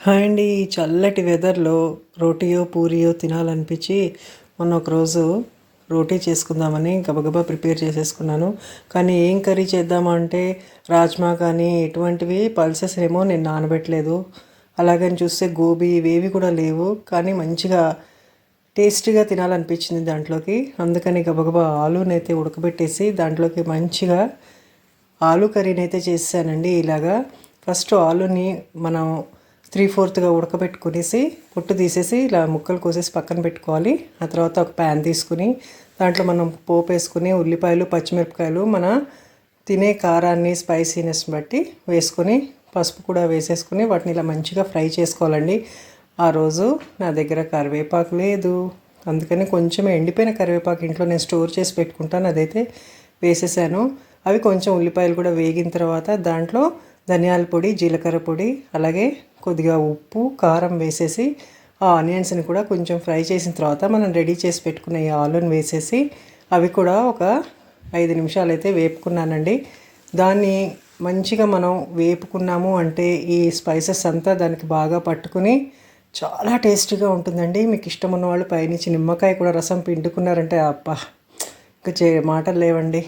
Hi అండి. ఈ చల్లటి వెదర్‌లో రోటీయో, పూరియో తినాలనిపించి మొన్న ఒకరోజు రోటీ చేసుకుందామని గబగబా ప్రిపేర్ చేసేసుకున్నాను. కానీ ఏం కర్రీ చేద్దామా అంటే రాజ్మా కానీ ఎటువంటివి పల్సెస్ ఏమో నేను నానబెట్టలేదు. అలాగని చూస్తే గోబీ ఇవేవి కూడా లేవు. కానీ మంచిగా టేస్టీగా తినాలనిపించింది దాంట్లోకి. అందుకని గబగబా ఆలూనైతే ఉడకబెట్టేసి దాంట్లోకి మంచిగా ఆలూ కర్రీనైతే చేసేసానండి. ఇలాగా ఫస్ట్ ఆలూని మనం 3/4గా ఉడకబెట్టుకునేసి పొట్టు తీసేసి ఇలా ముక్కలు కోసేసి పక్కన పెట్టుకోవాలి. ఆ తర్వాత ఒక ప్యాన్ తీసుకుని దాంట్లో మనం పోపు వేసుకుని ఉల్లిపాయలు, పచ్చిమిరపకాయలు మన తినే కారాన్ని స్పైసీనెస్ బట్టి వేసుకొని పసుపు కూడా వేసేసుకుని వాటిని ఇలా మంచిగా ఫ్రై చేసుకోవాలండి. ఆ రోజు నా దగ్గర కరివేపాకు లేదు, అందుకని కొంచెం ఎండిపోయిన కరివేపాకు ఇంట్లో నేను స్టోర్ చేసి పెట్టుకుంటాను, అదైతే వేసేసాను. అవి కొంచెం ఉల్లిపాయలు కూడా వేగిన తర్వాత దాంట్లో ధనియాల పొడి, జీలకర్ర పొడి, అలాగే కొద్దిగా ఉప్పు, కారం వేసేసి ఆ ఆనియన్స్ని కూడా కొంచెం ఫ్రై చేసిన తర్వాత మనం రెడీ చేసి పెట్టుకున్న ఈ ఆలూని వేసేసి అవి కూడా ఒక 5 నిమిషాలు అయితే వేపుకున్నానండి. దాన్ని మంచిగా మనం వేపుకున్నాము అంటే ఈ స్పైసెస్ అంతా దానికి బాగా పట్టుకుని చాలా టేస్టీగా ఉంటుందండి. మీకు ఇష్టం ఉన్న వాళ్ళు పైనుంచి నిమ్మకాయ కూడా రసం పిండుకున్నారంటే అబ్బా, ఇంకా మాటలు లేవండి.